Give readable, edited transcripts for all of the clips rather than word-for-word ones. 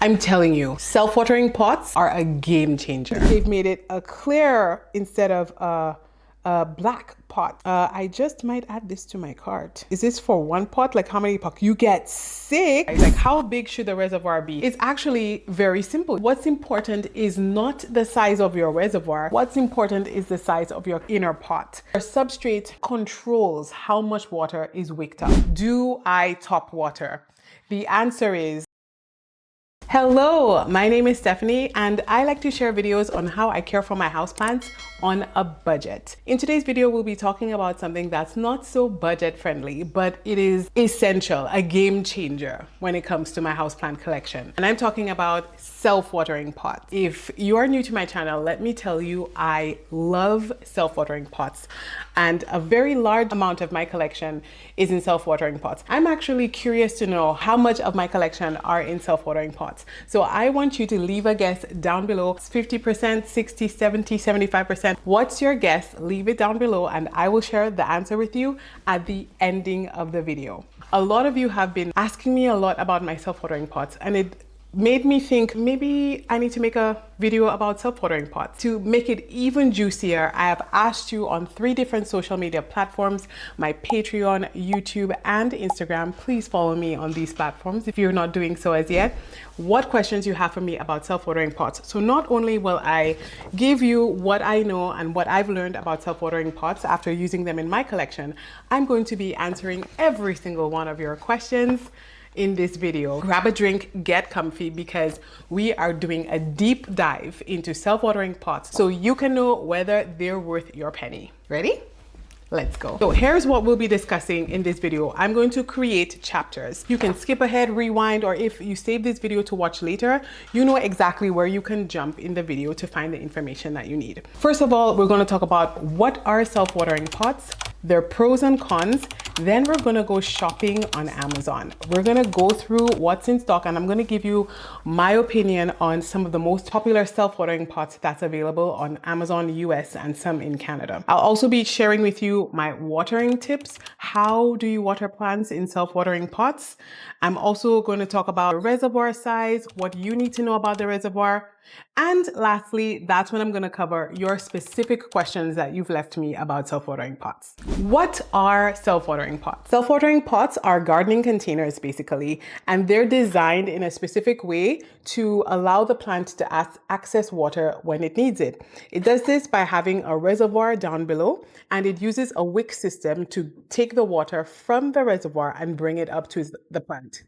I'm telling you, self-watering pots are a game changer. They've made it a clear instead of a black pot. I just might add this to my cart. Is this for one pot? Like how many pots? You get 6. Like how big should the reservoir be? It's actually very simple. What's important is not the size of your reservoir. What's important is the size of your inner pot. Your substrate controls how much water is wicked up. Do I top water? The answer is hello, my name is Stephanie and I like to share videos on how I care for my houseplants on a budget. In today's video, we'll be talking about something that's not so budget friendly, but it is essential, a game changer when it comes to my houseplant collection. And I'm talking about self-watering pots. If you are new to my channel, let me tell you, I love self-watering pots and a very large amount of my collection is in self-watering pots. I'm actually curious to know how much of my collection are in self-watering pots. So I want you to leave a guess down below. 50%, 60, 70, 75%. What's your guess? Leave it down below and I will share the answer with you at the ending of the video. A lot of you have been asking me a lot about my self-watering pots and it made me think maybe I need to make a video about self-watering pots. To make it even juicier, I have asked you on 3 different social media platforms, my Patreon, YouTube, and Instagram. Please follow me on these platforms if you're not doing so as yet. What questions you have for me about self-watering pots. So not only will I give you what I know and what I've learned about self-watering pots after using them in my collection, I'm going to be answering every single one of your questions in this video. Grab a drink, get comfy, because we are doing a deep dive into self-watering pots so you can know whether they're worth your penny. Ready? Let's go. So here's what we'll be discussing in this video. I'm going to create chapters. You can skip ahead, rewind, or if you save this video to watch later, you know exactly where you can jump in the video to find the information that you need. First of all, we're going to talk about what are self-watering pots, their pros and cons. Then we're going to go shopping on Amazon. We're going to go through what's in stock and I'm going to give you my opinion on some of the most popular self-watering pots that's available on Amazon US and some in Canada. I'll also be sharing with you my watering tips. How do you water plants in self-watering pots? I'm also going to talk about reservoir size, what you need to know about the reservoir. And lastly, that's when I'm going to cover your specific questions that you've left me about self-watering pots. What are self-watering pots? Self-watering pots are gardening containers basically, and they're designed in a specific way to allow the plant to access water when it needs it. It does this by having a reservoir down below, and it uses a wick system to take the water from the reservoir and bring it up to the plant.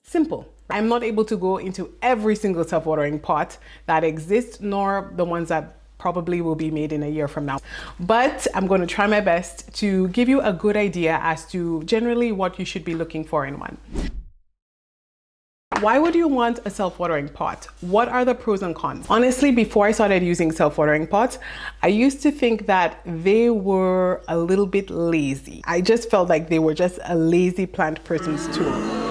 Simple. I'm not able to go into every single self-watering pot that exists, nor the ones that probably will be made in a year from now. But I'm going to try my best to give you a good idea as to generally what you should be looking for in one. Why would you want a self-watering pot? What are the pros and cons? Honestly, before I started using self-watering pots, I used to think that they were a little bit lazy. I just felt like they were just a lazy plant person's tool.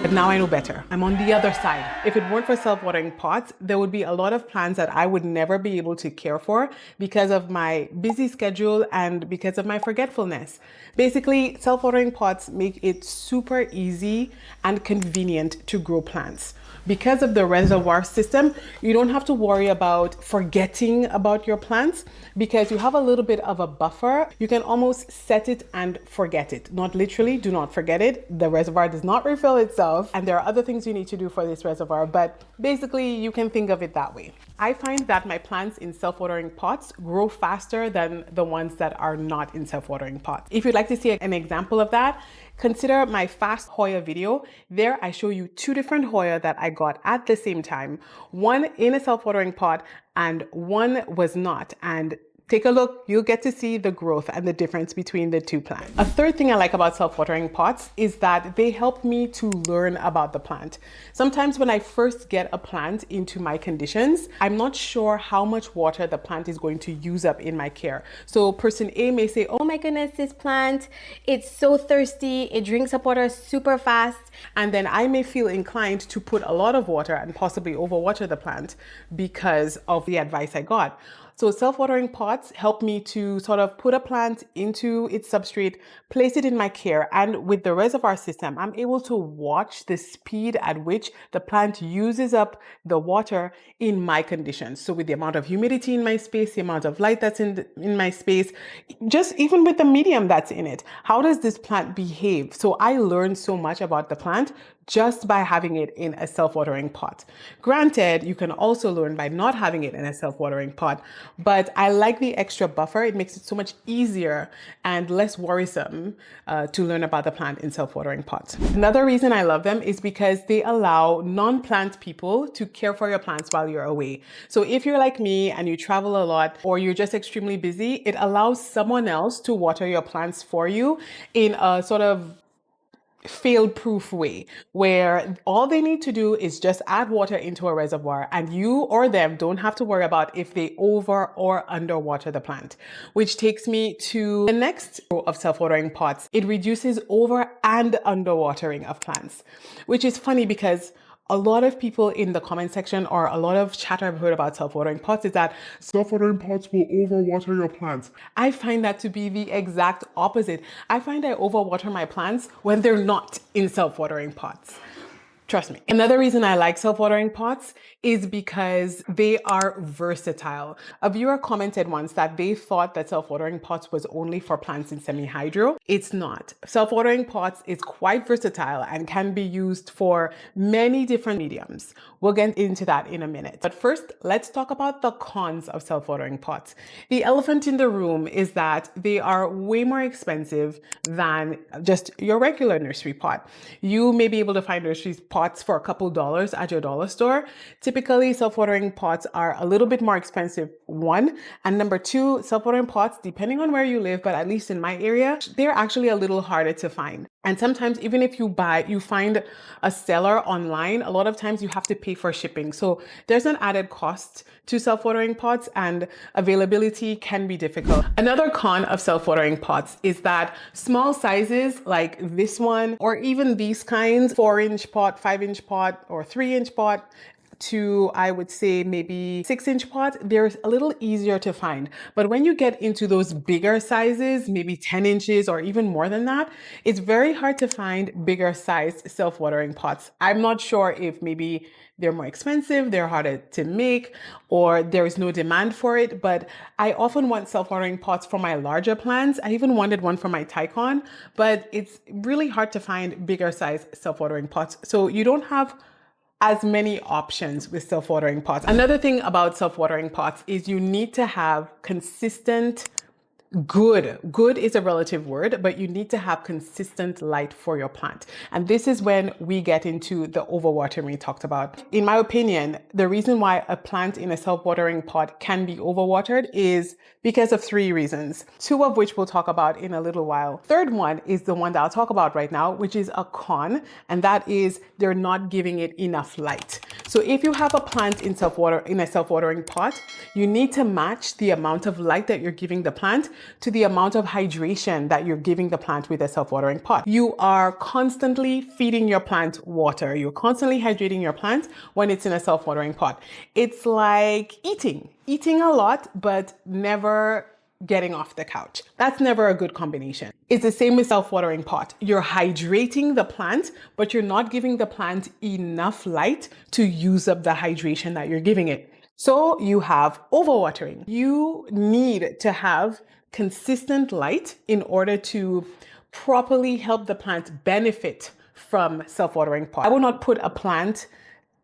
But now I know better. I'm on the other side. If it weren't for self-watering pots, there would be a lot of plants that I would never be able to care for because of my busy schedule and because of my forgetfulness. Basically, self-watering pots make it super easy and convenient to grow plants. Because of the reservoir system, you don't have to worry about forgetting about your plants because you have a little bit of a buffer. You can almost set it and forget it. Not literally, do not forget it. The reservoir does not refill itself and there are other things you need to do for this reservoir, but basically you can think of it that way. I find that my plants in self-watering pots grow faster than the ones that are not in self-watering pots. If you'd like to see an example of that, consider my fast Hoya video. There I show you 2 different Hoya that I got at the same time. One in a self-watering pot and one was not. And take a look, you'll get to see the growth and the difference between the 2 plants. A third thing I like about self-watering pots is that they help me to learn about the plant. Sometimes when I first get a plant into my conditions, I'm not sure how much water the plant is going to use up in my care. So person A may say, oh my goodness, this plant, it's so thirsty, it drinks up water super fast. And then I may feel inclined to put a lot of water and possibly overwater the plant because of the advice I got. So self-watering pots help me to sort of put a plant into its substrate, place it in my care, and with the reservoir system, I'm able to watch the speed at which the plant uses up the water in my conditions. So with the amount of humidity in my space, the amount of light that's in my space, just even with the medium that's in it, how does this plant behave? So I learned so much about the plant just by having it in a self-watering pot. Granted, you can also learn by not having it in a self-watering pot, but I like the extra buffer. It makes it so much easier and less worrisome to learn about the plant in self-watering pots. Another reason I love them is because they allow non-plant people to care for your plants while you're away. So if you're like me and you travel a lot or you're just extremely busy, it allows someone else to water your plants for you in a sort of fail-proof way, where all they need to do is just add water into a reservoir and you or them don't have to worry about if they over or underwater the plant. Which takes me to the next row of self-watering pots. It reduces over and underwatering of plants, which is funny because a lot of people in the comment section or a lot of chatter I've heard about self-watering pots is that self-watering pots will overwater your plants. I find that to be the exact opposite. I find I overwater my plants when they're not in self-watering pots. Trust me. Another reason I like self-watering pots is because they are versatile. A viewer commented once that they thought that self-watering pots was only for plants in semi-hydro. It's not. Self-watering pots is quite versatile and can be used for many different mediums. We'll get into that in a minute. But first, let's talk about the cons of self-watering pots. The elephant in the room is that they are way more expensive than just your regular nursery pot. You may be able to find nursery pots for a couple dollars at your dollar store. Typically, self-watering pots are a little bit more expensive, one. And number two, self-watering pots, depending on where you live, but at least in my area, they're actually a little harder to find. And sometimes even if you find a seller online, a lot of times you have to pay for shipping. So there's an added cost to self-watering pots and availability can be difficult. Another con of self-watering pots is that small sizes like this one, or even these kinds, 4-inch pot, 5-inch pot, or 3-inch pot, to, I would say, maybe 6-inch pot, they're a little easier to find. But when you get into those bigger sizes, maybe 10 inches or even more than that, it's very hard to find bigger sized self-watering pots. I'm not sure if maybe they're more expensive, they're harder to make, or there is no demand for it. But I often want self-watering pots for my larger plants. I even wanted one for my Tycon, but it's really hard to find bigger size self-watering pots. So you don't have as many options with self-watering pots. Another thing about self-watering pots is you need to have consistent, good is a relative word, but you need to have consistent light for your plant. And this is when we get into the overwatering we talked about. In my opinion, the reason why a plant in a self-watering pot can be overwatered is because of 3 reasons, 2 of which we'll talk about in a little while. Third one is the one that I'll talk about right now, which is a con, and that is they're not giving it enough light. So if you have a plant in a self-watering pot, you need to match the amount of light that you're giving the plant to the amount of hydration that you're giving the plant with a self-watering pot. You are constantly feeding your plant water. You're constantly hydrating your plant when it's in a self-watering pot. It's like eating a lot, but never getting off the couch. That's never a good combination. It's the same with self-watering pot. You're hydrating the plant, but you're not giving the plant enough light to use up the hydration that you're giving it. So you have overwatering. You need to have consistent light in order to properly help the plant benefit from self-watering pot. I will not put a plant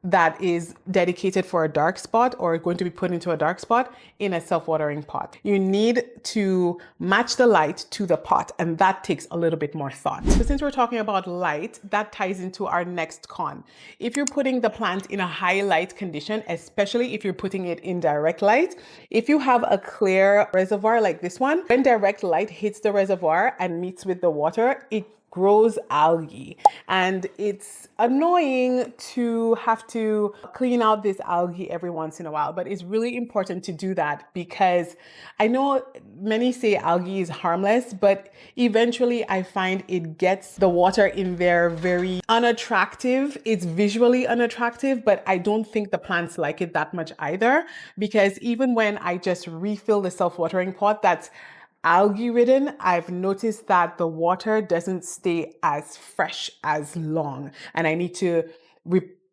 that is dedicated for a dark spot or going to be put into a dark spot in a self-watering pot. You need to match the light to the pot, and that takes a little bit more thought. So since we're talking about light, that ties into our next con. If you're putting the plant in a high light condition, especially if you're putting it in direct light, if you have a clear reservoir like this one, when direct light hits the reservoir and meets with the water, it grows algae, and it's annoying to have to clean out this algae every once in a while, but it's really important to do that because I know many say algae is harmless, but eventually I find it gets the water in there very unattractive. It's visually unattractive, but I don't think the plants like it that much either, because even when I just refill the self-watering pot that's algae ridden, I've noticed that the water doesn't stay as fresh as long, and I need to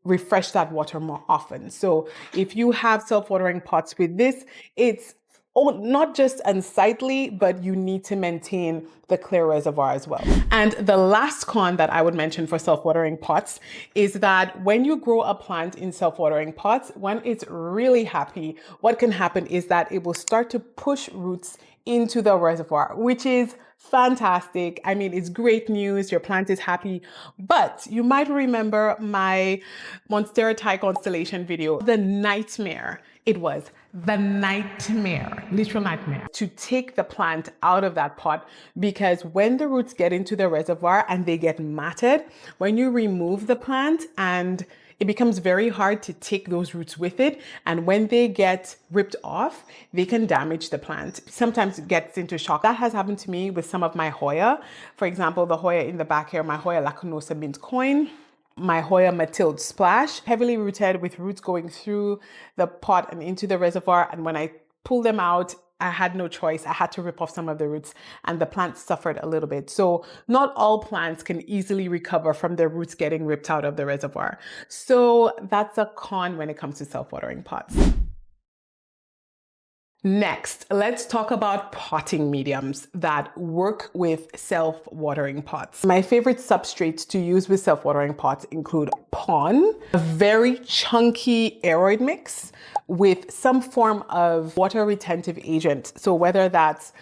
refresh that water more often. So if you have self-watering pots with this, it's not just unsightly, but you need to maintain the clear reservoir as well. And the last con that I would mention for self-watering pots is that when you grow a plant in self-watering pots, when it's really happy, what can happen is that it will start to push roots into the reservoir, which is fantastic. I mean, it's great news. Your plant is happy, but you might remember my Monstera Thai constellation video, the nightmare. It was the nightmare, literal nightmare, to take the plant out of that pot, because when the roots get into the reservoir and they get matted, when you remove the plant, and it becomes very hard to take those roots with it. And when they get ripped off, they can damage the plant. Sometimes it gets into shock. That has happened to me with some of my Hoya. For example, the Hoya in the back here, my Hoya Lacunosa Mint Coin, my Hoya Matilde Splash, heavily rooted with roots going through the pot and into the reservoir. And when I pull them out, I had no choice. I had to rip off some of the roots, and the plant suffered a little bit. So not all plants can easily recover from their roots getting ripped out of the reservoir. So that's a con when it comes to self-watering pots. Next, let's talk about potting mediums that work with self-watering pots. My favorite substrates to use with self-watering pots include pon, a very chunky aeroid mix with some form of water retentive agent. So whether that's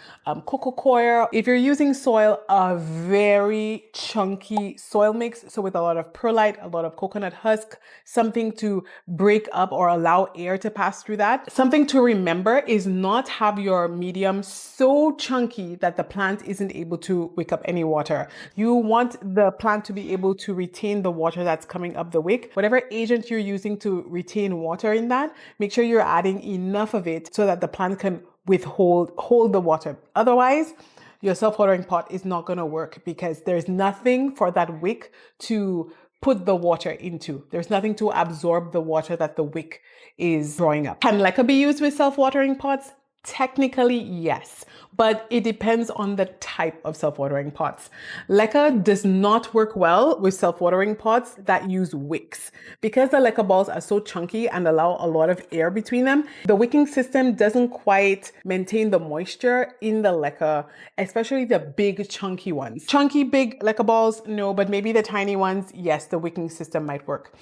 coco coir, if you're using soil, a very chunky soil mix. So with a lot of perlite, a lot of coconut husk, something to break up or allow air to pass through that. Something to remember is not have your medium so chunky that the plant isn't able to wick up any water. You want the plant to be able to retain the water that's coming up the wick. Whatever agent you're using to retain water in that, make sure you're adding enough of it so that the plant can hold the water. Otherwise, your self-watering pot is not going to work because there's nothing for that wick to put the water into. There's nothing to absorb the water that the wick is drawing up. Can leca be used with self-watering pots? Technically, yes, but it depends on the type of self-watering pots. Leca does not work well with self-watering pots that use wicks. Because the leca balls are so chunky and allow a lot of air between them, the wicking system doesn't quite maintain the moisture in the leca, especially the big chunky ones. Chunky big leca balls, no, but maybe the tiny ones, yes, the wicking system might work.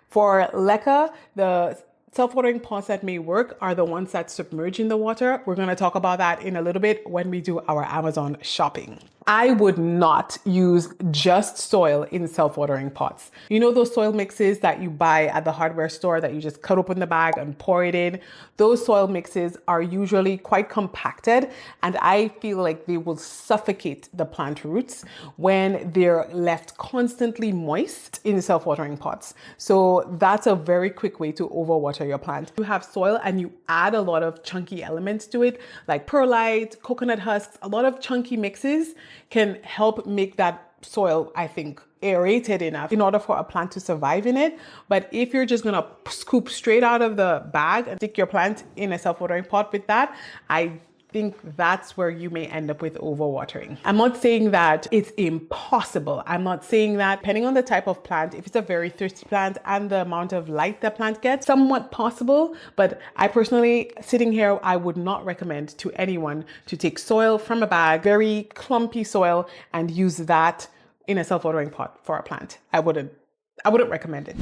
For leca, the self-watering pots that may work are the ones that submerge in the water. We're going to talk about that in a little bit when we do our Amazon shopping. I would not use just soil in self-watering pots. You know those soil mixes that you buy at the hardware store that you just cut open the bag and pour it in? Those soil mixes are usually quite compacted, and I feel like they will suffocate the plant roots when they're left constantly moist in self-watering pots. So that's a very quick way to overwater your plant. You have soil and you add a lot of chunky elements to it, like perlite, coconut husks, a lot of chunky mixes can help make that soil, I think, aerated enough in order for a plant to survive in it. But if you're just gonna scoop straight out of the bag and stick your plant in a self-watering pot with that, I think that's where you may end up with overwatering. I'm not saying that it's impossible. I'm not saying that. Depending on the type of plant, if it's a very thirsty plant and the amount of light the plant gets, somewhat possible. But I personally, sitting here, I would not recommend to anyone to take soil from a bag, very clumpy soil, and use that in a self-watering pot for a plant. I wouldn't recommend it.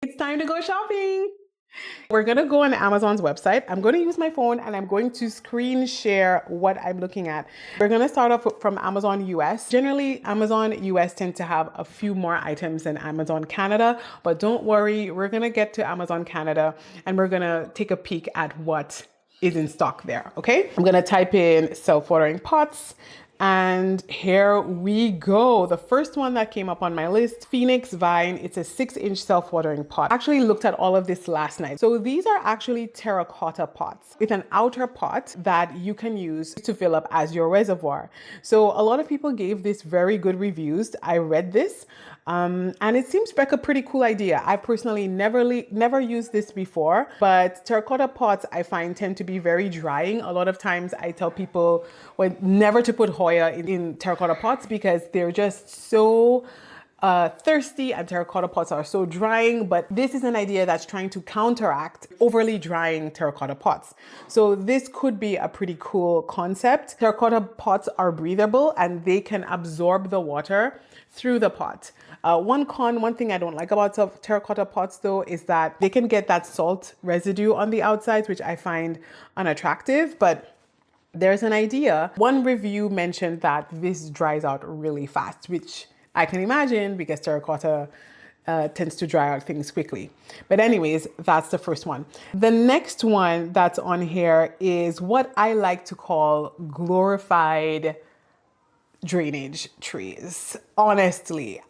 It's time to go shopping. We're going to go on Amazon's website. I'm going to use my phone and I'm going to screen share what I'm looking at. We're going to start off from Amazon US. Generally, Amazon US tend to have a few more items than Amazon Canada, but don't worry, we're going to get to Amazon Canada and we're going to take a peek at what is in stock there, okay? I'm going to type in self-watering pots And here we go. The first one that came up on my list, Phoenix Vine. It's a 6-inch self-watering pot. I actually looked at all of this last night. So these are actually terracotta pots with an outer pot that you can use to fill up as your reservoir. So a lot of people gave this very good reviews. I read this. And it seems like a pretty cool idea. I personally never used this before, but terracotta pots I find tend to be very drying. A lot of times I tell people never to put Hoya in terracotta pots because they're just so thirsty, and terracotta pots are so drying. But this is an idea that's trying to counteract overly drying terracotta pots. So this could be a pretty cool concept. Terracotta pots are breathable and they can absorb the water through the pot. One thing I don't like about terracotta pots though is that they can get that salt residue on the outsides, which I find unattractive, but there's an idea. One review mentioned that this dries out really fast, which I can imagine because terracotta tends to dry out things quickly. But anyways, that's the first one. The next one that's on here is what I like to call glorified drainage trees. Honestly,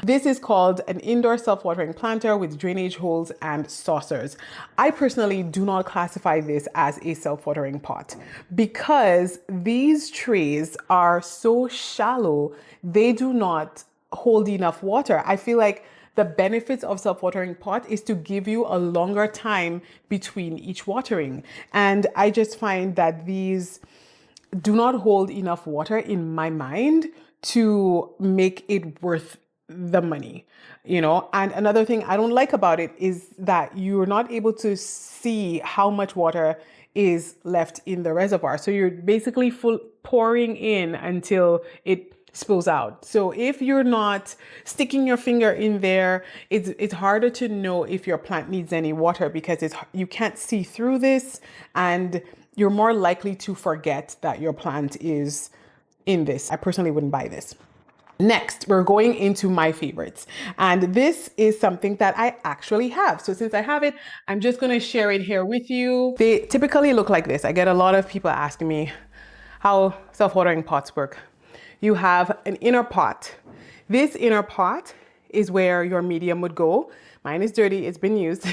this is called an indoor self-watering planter with drainage holes and saucers. I personally do not classify this as a self-watering pot because these trees are so shallow, they do not hold enough water. I feel like the benefits of self-watering pot is to give you a longer time between each watering. And I just find that these do not hold enough water in my mind to make it worth the money, And another thing I don't like about it is that you're not able to see how much water is left in the reservoir. So you're basically pouring in until it spills out. So if you're not sticking your finger in there, it's harder to know if your plant needs any water because you can't see through this, and you're more likely to forget that your plant is in this. I personally wouldn't buy this. Next, we're going into my favorites. And this is something that I actually have. So since I have it, I'm just going to share it here with you. They typically look like this. I get a lot of people asking me how self-watering pots work. You have an inner pot. This inner pot is where your medium would go. Mine is dirty. It's been used.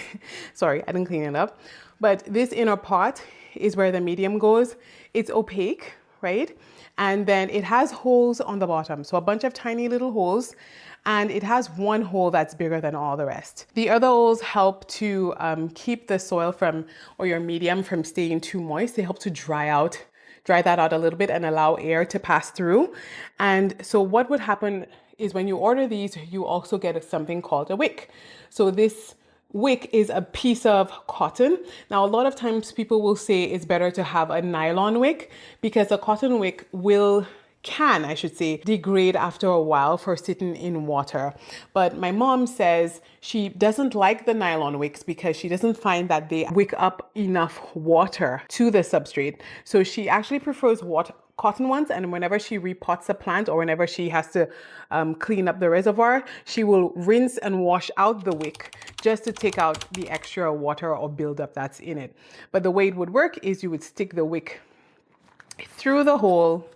Sorry, I didn't clean it up. But this inner pot is where the medium goes. It's opaque, right? And then it has holes on the bottom. So a bunch of tiny little holes, and it has one hole that's bigger than all the rest. The other holes help to keep the soil or your medium from staying too moist. They help to dry that out a little bit and allow air to pass through. And so what would happen is when you order these, you also get something called a wick. So this wick is a piece of cotton. Now, a lot of times people will say it's better to have a nylon wick because a cotton wick can degrade after a while for sitting in water. But my mom says she doesn't like the nylon wicks because she doesn't find that they wick up enough water to the substrate. So she actually prefers cotton ones, and whenever she repots a plant or whenever she has to clean up the reservoir, she will rinse and wash out the wick just to take out the extra water or buildup that's in it. But the way it would work is you would stick the wick through the hole.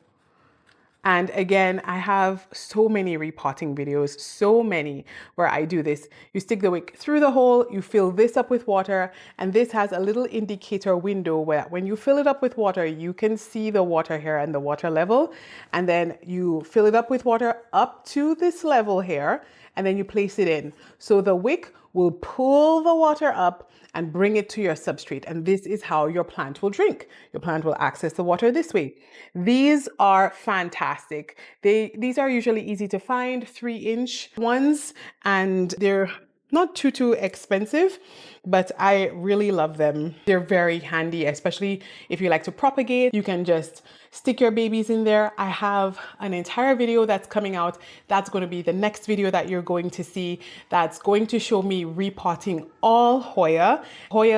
And again, I have so many repotting videos, so many where I do this. You stick the wick through the hole, you fill this up with water, and this has a little indicator window where when you fill it up with water, you can see the water here and the water level. And then you fill it up with water up to this level here, and then you place it in. So the wick will pull the water up and bring it to your substrate. And this is how your plant will drink. Your plant will access the water this way. These are fantastic. These are usually easy to find, 3-inch ones, and they're not too expensive, but I really love them. They're very handy, especially if you like to propagate. You can just stick your babies in there. I have an entire video that's coming out. That's going to be the next video that you're going to see. That's going to show me repotting all Hoya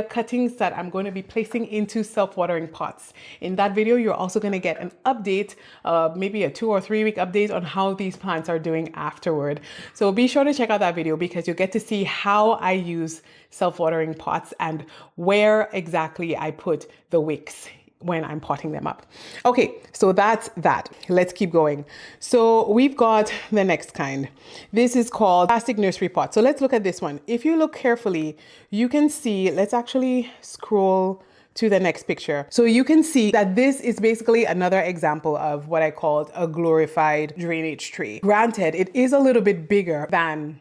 cuttings that I'm going to be placing into self-watering pots. In that video, you're also going to get an update, maybe a 2 or 3 week update on how these plants are doing afterward. So be sure to check out that video because you'll get to see how I use self-watering pots and where exactly I put the wicks when I'm potting them up. Okay, so that's that. Let's keep going. So we've got the next kind. This is called plastic nursery pot. So let's look at this one. If you look carefully, you can see, let's actually scroll to the next picture. So you can see that this is basically another example of what I called a glorified drainage tree. Granted, it is a little bit bigger than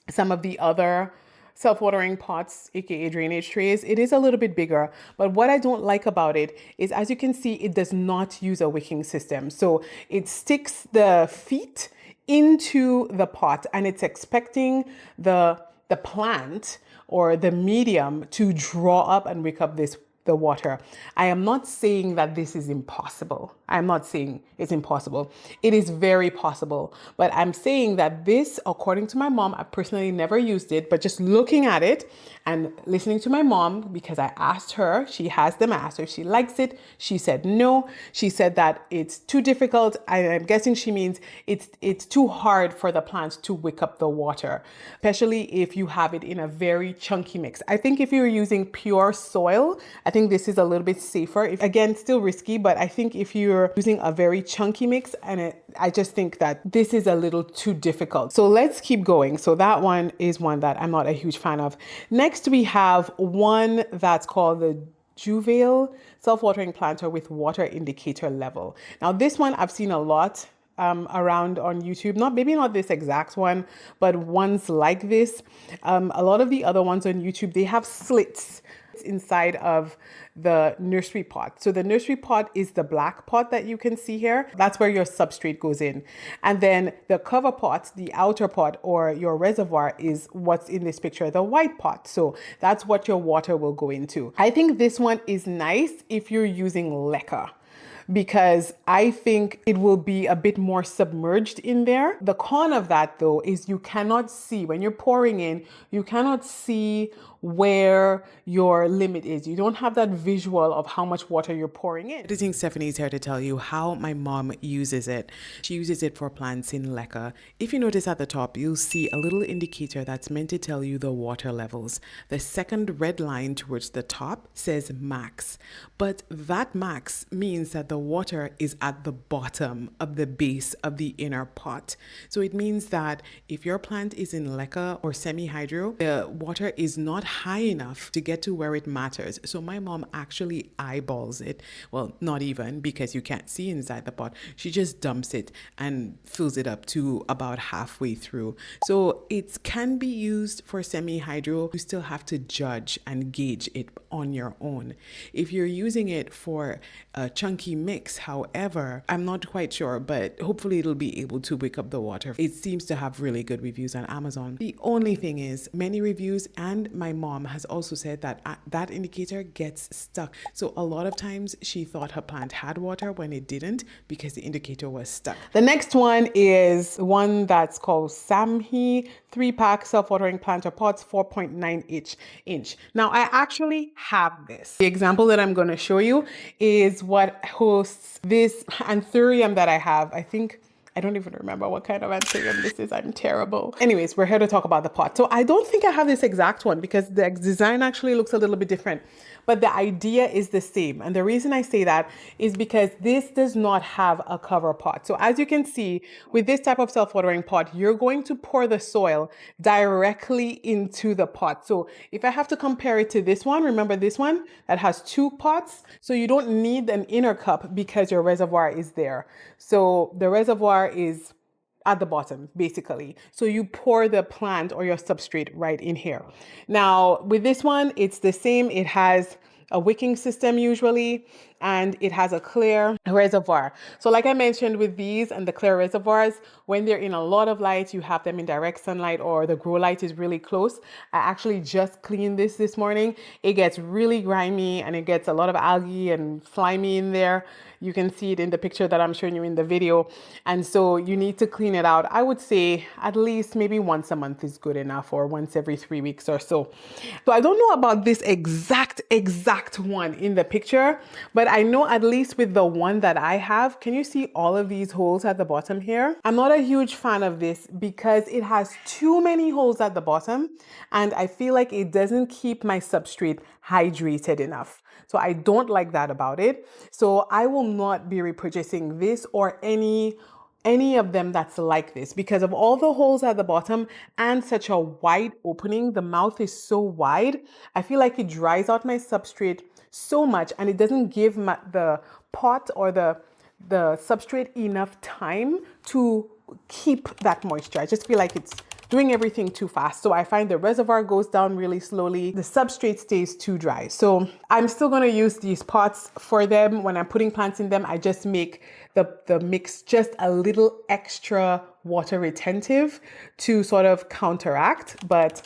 some of the other self-watering pots, aka drainage trays. It is a little bit bigger, but what I don't like about it is, as you can see, it does not use a wicking system. So it sticks the feet into the pot and it's expecting the plant or the medium to draw up and wick up the water. I am not saying that this is impossible. I'm not saying it's impossible. It is very possible. But I'm saying that this, according to my mom, I personally never used it, but just looking at it and listening to my mom, because I asked her, she has them, I asked her if she likes it. She said no. She said that it's too difficult. I'm guessing she means it's too hard for the plants to wick up the water, especially if you have it in a very chunky mix. I think if you're using pure soil, I think this is a little bit safer. Again, still risky, but I think if you're using a very chunky mix, I just think that this is a little too difficult. So let's keep going. So that one is one that I'm not a huge fan of. Next, we have one that's called the Juvail self-watering planter with water indicator level. Now this one I've seen a lot around on YouTube, maybe not this exact one, but ones like this. A lot of the other ones on YouTube, they have slits inside of the nursery pot. So the nursery pot is the black pot that you can see here. That's where your substrate goes in. And then the cover pot, the outer pot or your reservoir, is what's in this picture, the white pot. So that's what your water will go into. I think this one is nice if you're using leca, because I think it will be a bit more submerged in there. The con of that though is you cannot see, when you're pouring in, you cannot see where your limit is. You don't have that visual of how much water you're pouring in. Editing Stephanie is here to tell you how my mom uses it. She uses it for plants in leca. If you notice at the top, you'll see a little indicator that's meant to tell you the water levels. The second red line towards the top says max, but that max means that the water is at the bottom of the base of the inner pot. So it means that if your plant is in leca or semi-hydro, the water is not high enough to get to where it matters. So my mom actually eyeballs it. Well, not even, because you can't see inside the pot. She just dumps it and fills it up to about halfway through. So it can be used for semi-hydro. You still have to judge and gauge it on your own. If you're using it for a chunky mix, however, I'm not quite sure, but hopefully it'll be able to wick up the water. It seems to have really good reviews on Amazon. The only thing is, many reviews and my mom has also said that that indicator gets stuck. So a lot of times she thought her plant had water when it didn't, because the indicator was stuck. The next one is one that's called Samhi 3-pack self-watering planter pots, 4.9 inch. Now I actually have this. The example that I'm going to show you is what hosts this Anthurium that I have. I don't even remember what kind of Anthurium this is. I'm terrible. Anyways, we're here to talk about the pot. So I don't think I have this exact one because the design actually looks a little bit different, but the idea is the same. And the reason I say that is because this does not have a cover pot. So as you can see, with this type of self-watering pot, you're going to pour the soil directly into the pot. So if I have to compare it to this one, remember this one that has 2 pots. So you don't need an inner cup because your reservoir is there. So the reservoir is at the bottom, basically. So you pour the plant or your substrate right in here. Now, with this one, it's the same. It has a wicking system usually, and it has a clear reservoir. So like I mentioned with these and the clear reservoirs, when they're in a lot of light, you have them in direct sunlight or the grow light is really close. I actually just cleaned this morning. It gets really grimy and it gets a lot of algae and slimy in there. You can see it in the picture that I'm showing you in the video. And so you need to clean it out. I would say at least maybe once a month is good enough, or once every 3 weeks or so. So I don't know about this exact one in the picture, but I know at least with the one that I have, can you see all of these holes at the bottom here? I'm not a huge fan of this because it has too many holes at the bottom, and I feel like it doesn't keep my substrate hydrated enough. So I don't like that about it. So I will not be repurchasing this or any of them that's like this because of all the holes at the bottom and such a wide opening. The mouth is so wide. I feel like it dries out my substrate so much, and it doesn't give the pot or the substrate enough time to keep that moisture. I just feel like it's doing everything too fast. So I find the reservoir goes down really slowly. The substrate stays too dry. So I'm still going to use these pots for them. When I'm putting plants in them, I just make the mix just a little extra water retentive to sort of counteract. But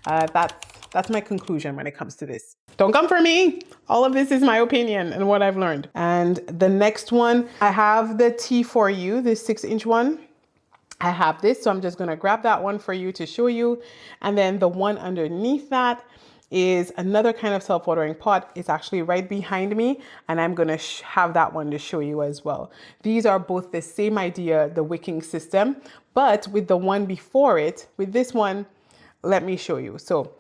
that's my conclusion when it comes to this. Don't come for me. All of this is my opinion and what I've learned. And the next one, I have the T4U, this 6-inch one. I have this, so I'm just going to grab that one for you to show you. And then the one underneath that is another kind of self-watering pot. It's actually right behind me, and I'm going to have that one to show you as well. These are both the same idea, the wicking system, but with the one before it, with this one, let me show you. So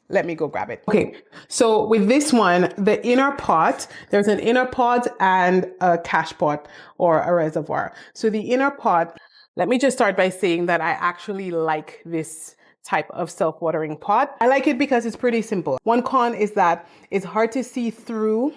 let me go grab it. Okay, so with this one, the inner pot, there's an inner pot and a cash pot or a reservoir. So the inner pot, let me just start by saying that I actually like this type of self-watering pot. I like it because it's pretty simple. One con is that it's hard to see through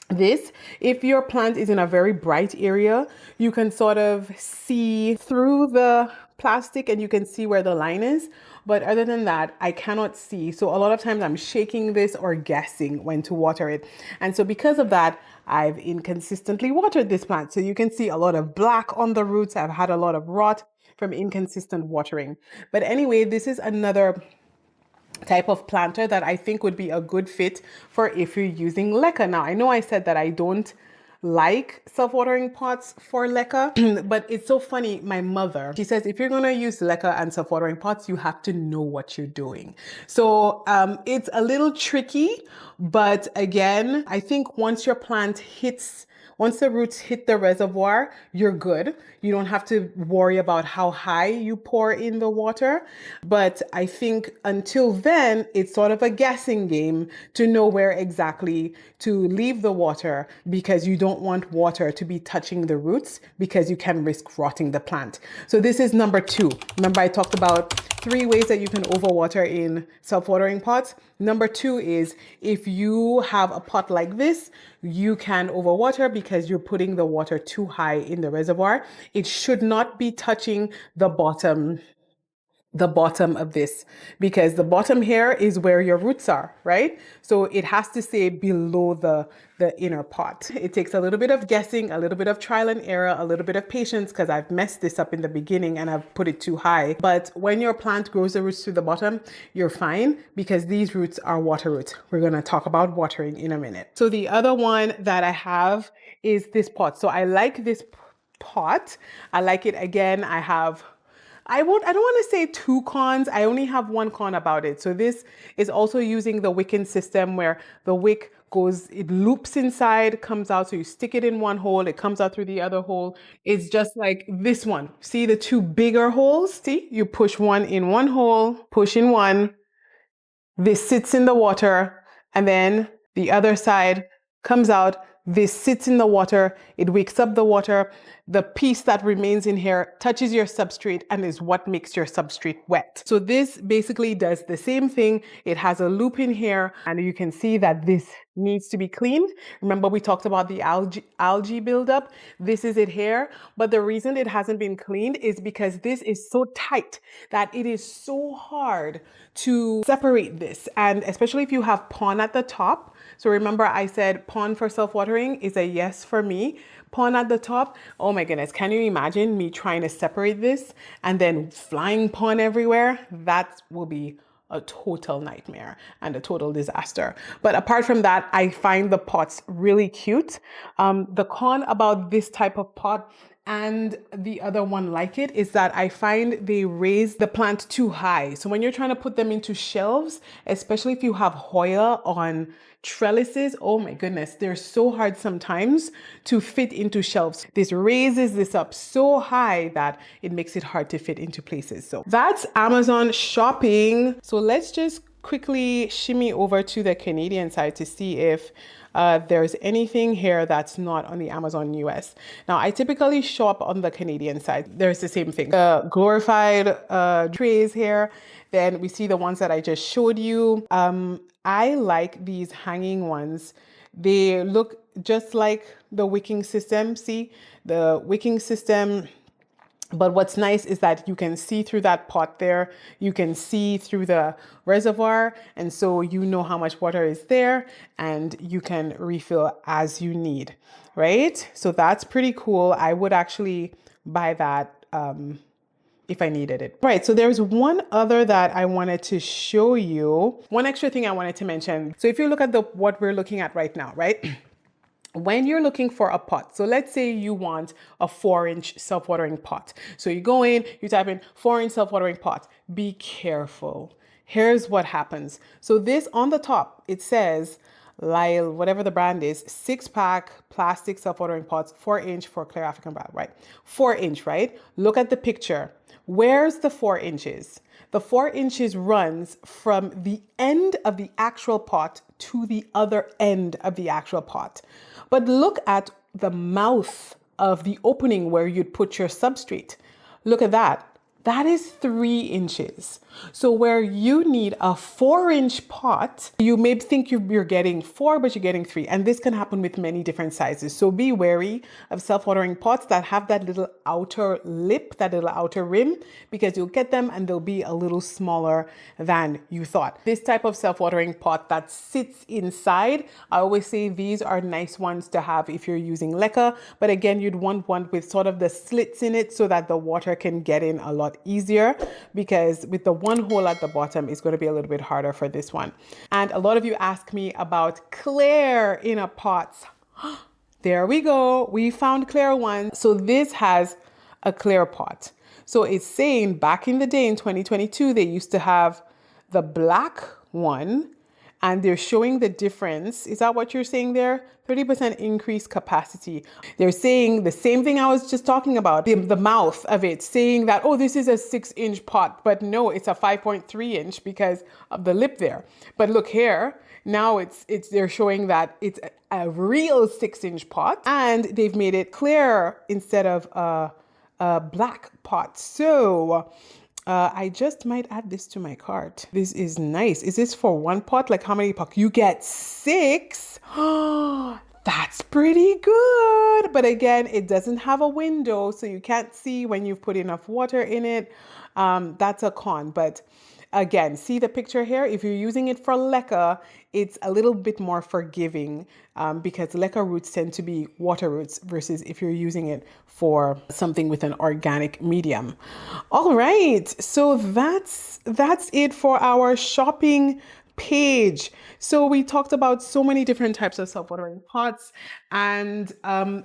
this. If your plant is in a very bright area, you can sort of see through the plastic and you can see where the line is. But other than that, I cannot see. So a lot of times I'm shaking this or guessing when to water it. And so because of that, I've inconsistently watered this plant. So you can see a lot of black on the roots. I've had a lot of rot from inconsistent watering. But anyway, this is another type of planter that I think would be a good fit for if you're using leca. Now, I know I said that I don't like self-watering pots for leca, but it's so funny. My mother, she says, if you're going to use leca and self-watering pots, you have to know what you're doing. So it's a little tricky, but again, I think once your plant once the roots hit the reservoir, you're good. You don't have to worry about how high you pour in the water. But I think until then, it's sort of a guessing game to know where exactly to leave the water, because you don't want water to be touching the roots because you can risk rotting the plant. So this is number 2. Remember, I talked about 3 ways that you can overwater in self-watering pots. Number 2 is if you have a pot like this, you can overwater because you're putting the water too high in the reservoir. It should not be touching the bottom of this, because the bottom here is where your roots are, right? So it has to stay below the inner pot. It takes a little bit of guessing, a little bit of trial and error, a little bit of patience, because I've messed this up in the beginning and I've put it too high. But when your plant grows the roots to the bottom, you're fine, because these roots are water roots. We're going to talk about watering in a minute. So the other one that I have is this pot. So I like this pot. I like it. Again, I don't want to say 2 cons. I only have 1 con about it. So this is also using the wicking system where the wick it loops inside, comes out. So you stick it in one hole, it comes out through the other hole. It's just like this one. See the 2 bigger holes? See, you push one in one hole, push in one. This sits in the water, and then the other side comes out. This sits in the water, it wicks up the water. The piece that remains in here touches your substrate and is what makes your substrate wet. So this basically does the same thing. It has a loop in here, and you can see that this needs to be cleaned. Remember, we talked about the algae buildup. This is it here. But the reason it hasn't been cleaned is because this is so tight that it is so hard to separate this. And especially if you have pond at the top. So remember, I said pond for self-watering is a yes for me. Pond at the top. Oh my goodness. Can you imagine me trying to separate this and then flying pond everywhere? That will be a total nightmare and a total disaster. But apart from that, I find the pots really cute. The con about this type of pot and the other one like it is that I find they raise the plant too high. So when you're trying to put them into shelves, especially if you have Hoya on trellises, oh my goodness, they're so hard sometimes to fit into shelves. This raises this up so high that it makes it hard to fit into places. So that's Amazon shopping. So let's just quickly shimmy over to the Canadian side to see if there's anything here that's not on the Amazon US. Now, I typically shop on the Canadian side. There's the same thing. Glorified trays here. Then we see the ones that I just showed you. I like these hanging ones. They look just like the wicking system. See, the wicking system. But what's nice is that you can see through that pot there. You can see through the reservoir. And so you know how much water is there and you can refill as you need, right? So that's pretty cool. I would actually buy that if I needed it. Right, so there's one other that I wanted to show you. One extra thing I wanted to mention. So if you look at what we're looking at right now, right? When you're looking for a pot, so let's say you want a 4-inch self-watering pot. So you go in, you type in 4-inch self-watering pot. Be careful. Here's what happens. So this on the top, it says Lyle, whatever the brand is, 6-pack plastic self-watering pots, 4-inch for clear African brown, right? 4-inch, right? Look at the picture. Where's the 4 inches? The 4 inches runs from the end of the actual pot to the other end of the actual pot. But look at the mouth of the opening where you'd put your substrate. Look at that. That is 3 inches. So where you need a 4-inch pot, you may think you're getting 4, but you're getting 3. And this can happen with many different sizes. So be wary of self-watering pots that have that little outer lip, that little outer rim, because you'll get them and they'll be a little smaller than you thought. This type of self-watering pot that sits inside, I always say these are nice ones to have if you're using leca. But again, you'd want one with sort of the slits in it so that the water can get in a lot easier, because with the one hole at the bottom is going to be a little bit harder for this one. And a lot of you ask me about clear inner pots. There we go. We found clear one. So this has a clear pot. So it's saying back in the day in 2022, they used to have the black one and they're showing the difference. Is that what you're saying there? 30% increased capacity. They're saying the same thing I was just talking about, the mouth of it, saying that, oh, this is a 6-inch pot, but no, it's a 5.3 inch because of the lip there. But look here, now they're showing that it's a real 6-inch pot and they've made it clear instead of a black pot. So I just might add this to my cart. This is nice. Is this for one pot? Like how many pots? You get 6. Oh, that's pretty good. But again, it doesn't have a window, so you can't see when you've put enough water in it. That's a con. But again, see the picture here? If you're using it for leca, it's a little bit more forgiving because leca roots tend to be water roots versus if you're using it for something with an organic medium. All right, so that's it for our shopping page. So we talked about so many different types of self-watering pots, and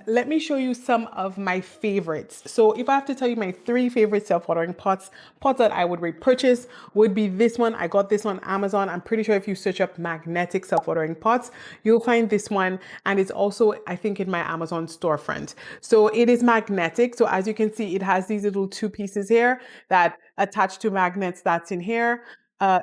let me show you some of my favorites. So if I have to tell you my 3 favorite self-watering pots that I would repurchase would be this one. I got this on Amazon. I'm pretty sure if you search up magnetic self-watering pots, you'll find this one, and it's also, I think, in my Amazon storefront. So it is magnetic. So as you can see, it has these little 2 pieces here that attach to magnets that's in here.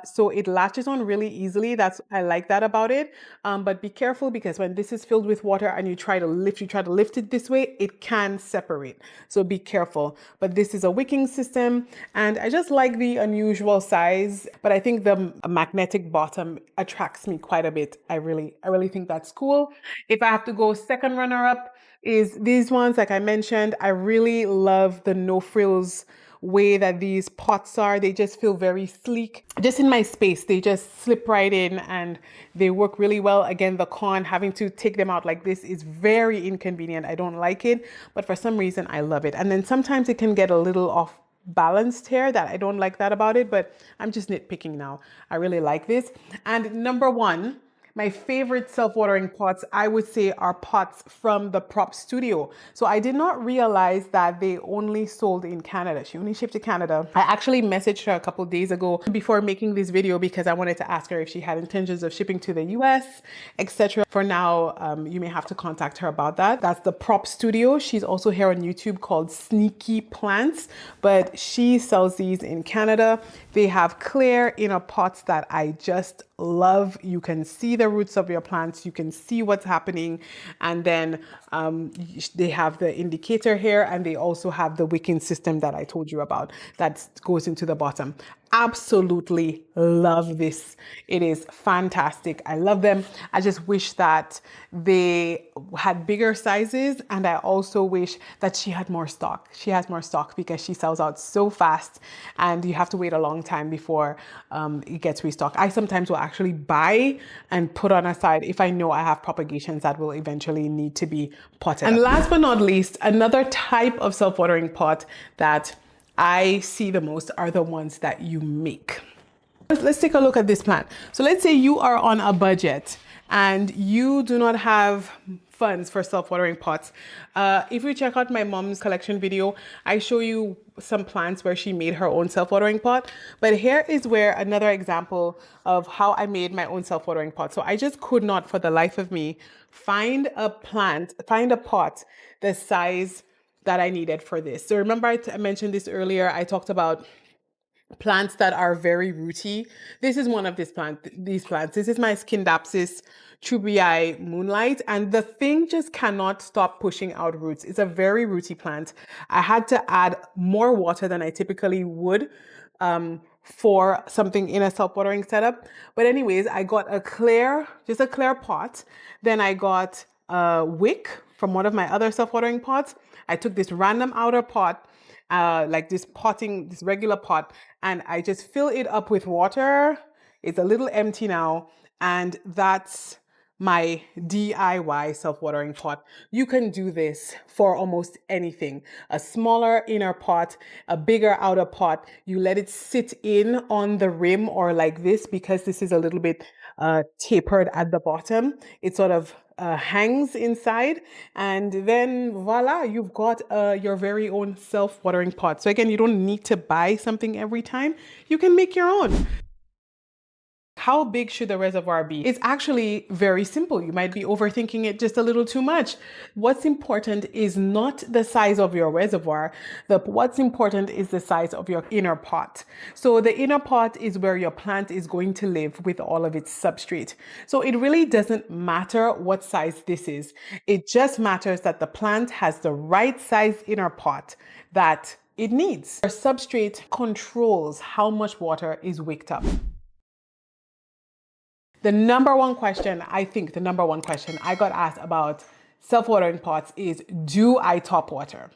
So it latches on really easily. I like that about it. But be careful because when this is filled with water and you try to lift it this way, it can separate. So be careful. But this is a wicking system and I just like the unusual size, but I think the magnetic bottom attracts me quite a bit. I really think that's cool. If I have to go second runner up is these ones, like I mentioned, I really love the no frills way that these pots are. They just feel very sleek. Just in my space, they just slip right in and they work really well. Again, the con, having to take them out like this is very inconvenient. I don't like it, but for some reason I love it. And then sometimes it can get a little off balanced here that I don't like that about it, but I'm just nitpicking now. I really like this. And number one, my favorite self-watering pots, I would say, are pots from the Prop Studio. So I did not realize that they only sold in Canada. She only shipped to Canada. I actually messaged her a couple days ago before making this video because I wanted to ask her if she had intentions of shipping to the US, etc. For now, you may have to contact her about that. That's the Prop Studio. She's also here on YouTube called Sneaky Plants, but she sells these in Canada. They have clear inner pots that I just love. You can see the roots of your plants, you can see what's happening, and then they have the indicator here, and they also have the wicking system that I told you about that goes into the bottom. Absolutely love this. It is fantastic. I love them. I just wish that they had bigger sizes, and I also wish that she had more stock. She has more stock because she sells out so fast, and you have to wait a long time before it gets restocked. I sometimes will actually buy and put on a side if I know I have propagations that will eventually need to be potted. And last but not least, another type of self-watering pot that I see the most are the ones that you make. Let's take a look at this plant. So let's say you are on a budget and you do not have funds for self-watering pots. If you check out my mom's collection video, I show you some plants where she made her own self-watering pot. But here is where another example of how I made my own self-watering pot. So I just could not, for the life of me, find a pot the size that I needed for this. So remember I mentioned this earlier. I talked about plants that are very rooty. This is one of these plants. This is my Scindapsus trubii moonlight, and the thing just cannot stop pushing out roots. It's a very rooty plant. I had to add more water than I typically would for something in a self-watering setup. But anyways, I got just a clear pot. Then I got a wick from one of my other self-watering pots. I took this random outer pot, like this regular pot, and I just fill it up with water. It's a little empty now, and that's my DIY self-watering pot. You can do this for almost anything. A smaller inner pot, a bigger outer pot. You let it sit in on the rim or like this, because this is a little bit tapered at the bottom. It sort of hangs inside, and then voila, you've got your very own self-watering pot. So again, you don't need to buy something every time. You can make your own. How big should the reservoir be? It's actually very simple. You might be overthinking it just a little too much. What's important is not the size of your reservoir. What's important is the size of your inner pot. So the inner pot is where your plant is going to live with all of its substrate. So it really doesn't matter what size this is. It just matters that the plant has the right size inner pot that it needs. Your substrate controls how much water is wicked up. The number one question I got asked about self-watering pots is, do I top water?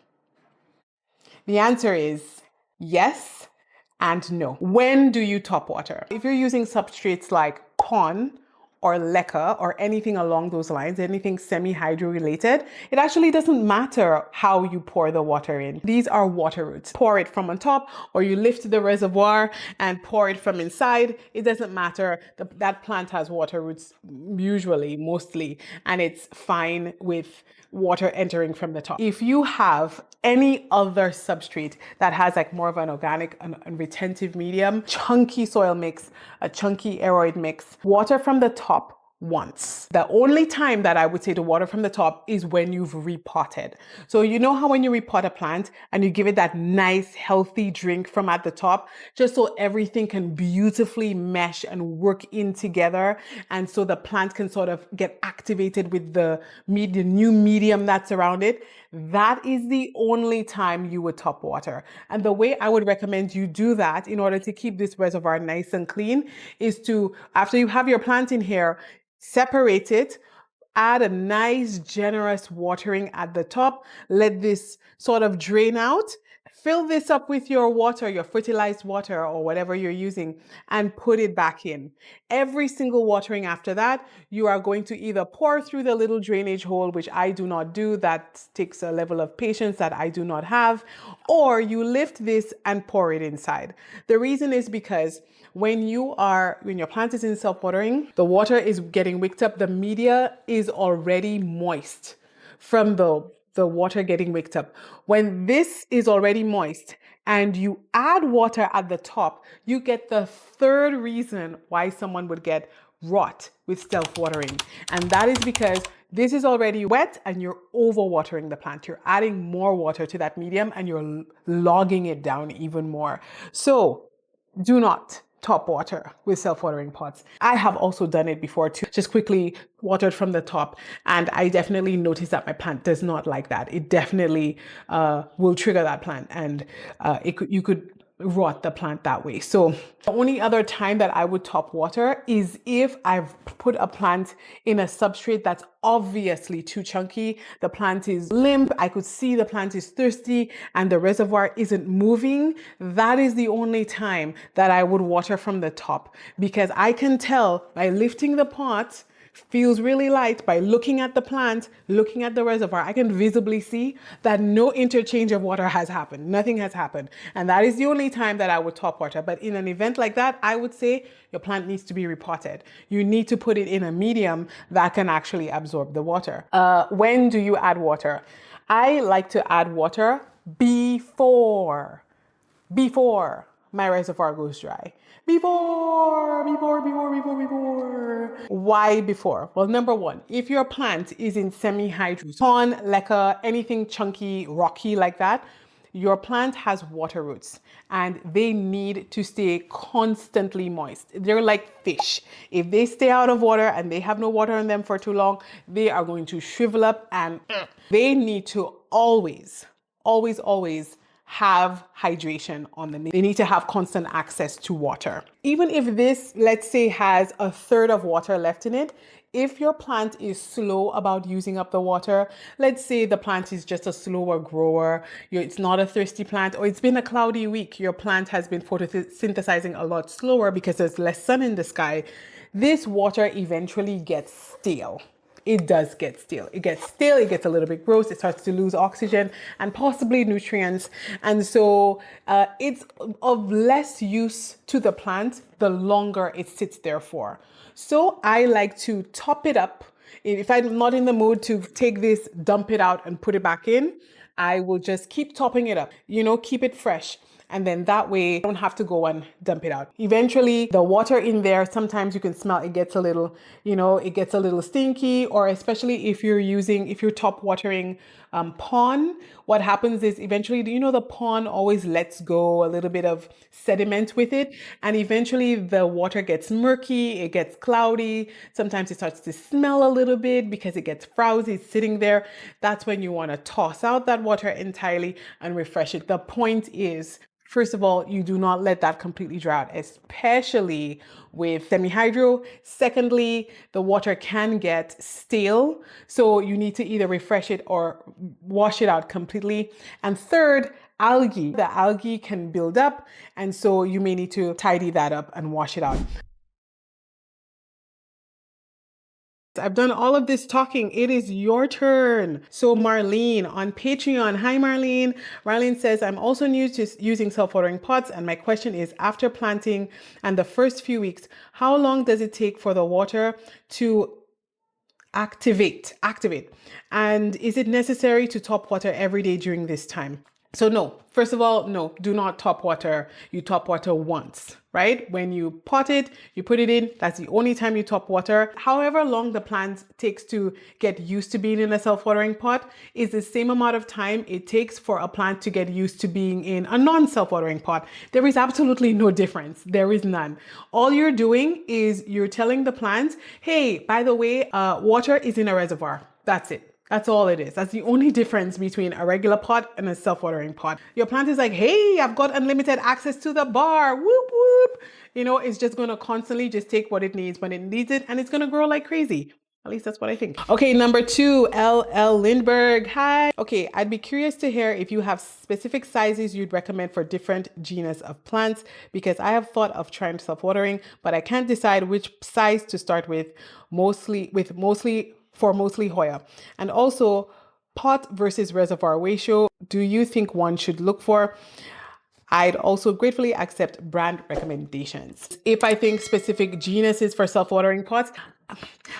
The answer is yes and no. When do you top water? If you're using substrates like pon or leca or anything along those lines, anything semi-hydro related, it actually doesn't matter how you pour the water in. These are water roots. Pour it from on top, or you lift the reservoir and pour it from inside. It doesn't matter. That plant has water roots usually, mostly, and it's fine with water entering from the top. If you have any other substrate that has like more of an organic and retentive medium, chunky soil mix, a chunky aeroid mix, water from the top once. The only time that I would say to water from the top is when you've repotted. So you know how when you repot a plant and you give it that nice healthy drink from at the top, just so everything can beautifully mesh and work in together, and so the plant can sort of get activated with the new medium that's around it. That is the only time you would top water. And the way I would recommend you do that in order to keep this reservoir nice and clean is to, after you have your plant in here, separate it, add a nice generous watering at the top, let this sort of drain out, Fill this up with your water, your fertilized water or whatever you're using, and put it back in. Every single watering after that, you are going to either pour through the little drainage hole, which I do not do. That takes a level of patience that I do not have, or you lift this and pour it inside. The reason is because when your plant is in self-watering, the water is getting wicked up. The media is already moist from the water getting wicked up. When this is already moist and you add water at the top, you get the third reason why someone would get rot with self-watering. And that is because this is already wet and you're overwatering the plant. You're adding more water to that medium and you're logging it down even more. So do not top water with self-watering pots. I have also done it before too, just quickly watered from the top, and I definitely noticed that my plant does not like that. It definitely will trigger that plant, and you could rot the plant that way. So the only other time that I would top water is if I've put a plant in a substrate that's obviously too chunky. The plant is limp. I could see the plant is thirsty and the reservoir isn't moving. That is the only time that I would water from the top, because I can tell by lifting the pot, feels really light. By looking at the plant, looking at the reservoir, I can visibly see that no interchange of water has happened. Nothing has happened. And that is the only time that I would top water. But in an event like that, I would say your plant needs to be repotted. You need to put it in a medium that can actually absorb the water. When do you add water? I like to add water before my reservoir goes dry. Before. Why before? Well, number one, if your plant is in semi-hydro, pond, leca, anything chunky, rocky like that, your plant has water roots and they need to stay constantly moist. They're like fish. If they stay out of water and they have no water in them for too long, they are going to shrivel up, and they need to always have hydration on them. They need to have constant access to water. Even if this, let's say, has a third of water left in it, if your plant is slow about using up the water, let's say the plant is just a slower grower, it's not a thirsty plant, or it's been a cloudy week, your plant has been photosynthesizing a lot slower because there's less sun in the sky, this water eventually gets stale. It does get stale. It gets a little bit gross. It starts to lose oxygen and possibly nutrients. And so it's of less use to the plant the longer it sits there for. So I like to top it up. If I'm not in the mood to take this, dump it out and put it back in, I will just keep topping it up, keep it fresh. And then that way you don't have to go and dump it out. Eventually the water in there, sometimes you can smell it gets a little, it gets a little stinky, or especially if you're top watering pond, what happens is eventually, the pond always lets go a little bit of sediment with it. And eventually the water gets murky, it gets cloudy. Sometimes it starts to smell a little bit because it gets frowsy, it's sitting there. That's when you want to toss out that water entirely and refresh it. The point is, first of all, you do not let that completely dry out, especially with semi-hydro. Secondly, the water can get stale, so you need to either refresh it or wash it out completely. And third, algae. The algae can build up, and so you may need to tidy that up and wash it out. I've done all of this talking. It is your turn. So Marlene on Patreon. Hi, Marlene. Marlene says, I'm also new to using self-watering pots. And my question is, after planting and the first few weeks, how long does it take for the water to activate? And is it necessary to top water every day during this time? So no, first of all, no, do not top water. You top water once, right? When you pot it, you put it in, that's the only time you top water. However long the plant takes to get used to being in a self-watering pot is the same amount of time it takes for a plant to get used to being in a non-self-watering pot. There is absolutely no difference. There is none. All you're doing is you're telling the plant, hey, by the way, water is in a reservoir. That's it. That's all it is. That's the only difference between a regular pot and a self-watering pot. Your plant is like, hey, I've got unlimited access to the bar. Whoop, whoop. It's just going to constantly just take what it needs when it needs it, and it's going to grow like crazy. At least that's what I think. Okay, number 2, LL Lindbergh. Hi. Okay, I'd be curious to hear if you have specific sizes you'd recommend for different genus of plants, because I have thought of trying self-watering, but I can't decide which size to start with, mostly Hoya. And also, pot versus reservoir ratio, do you think one should look for? I'd also gratefully accept brand recommendations. If I think specific genuses for self-watering pots,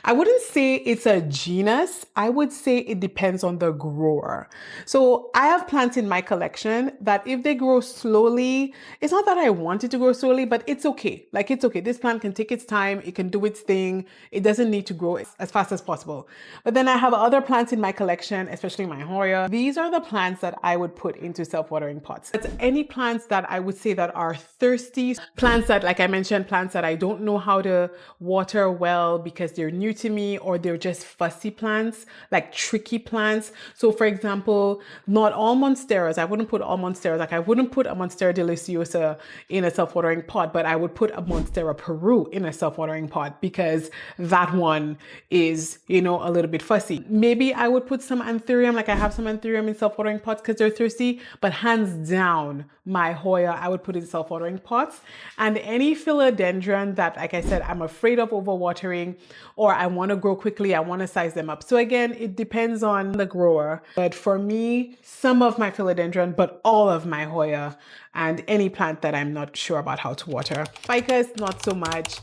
I wouldn't say it's a genus. I would say it depends on the grower. So I have plants in my collection that if they grow slowly, it's not that I want it to grow slowly, but it's okay. Like, it's okay. This plant can take its time. It can do its thing. It doesn't need to grow as fast as possible. But then I have other plants in my collection, especially my Hoya. These are the plants that I would put into self-watering pots. It's any plants that I would say that are thirsty. Plants that, like I mentioned, plants that I don't know how to water well because they're new to me, or they're just fussy plants, like tricky plants. So for example, not all monsteras, I wouldn't put all monsteras. Like, I wouldn't put a Monstera deliciosa in a self-watering pot, but I would put a Monstera Peru in a self-watering pot because that one is, you know, a little bit fussy. Maybe I would put some Anthurium, like I have some Anthurium in self-watering pots because they're thirsty, but hands down, my Hoya, I would put in self-watering pots. And any Philodendron that, like I said, I'm afraid of overwatering, or I want to grow quickly, I want to size them up. So again, it depends on the grower. But for me, some of my Philodendron, but all of my Hoya, and any plant that I'm not sure about how to water. Ficus, not so much,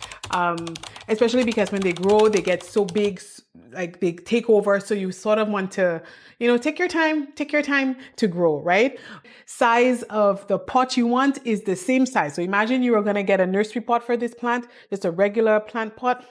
especially because when they grow, they get so big, like they take over. So you sort of want to, you know, take your time to grow, right? Size of the pot you want is the same size. So imagine you are going to get a nursery pot for this plant, just a regular plant pot.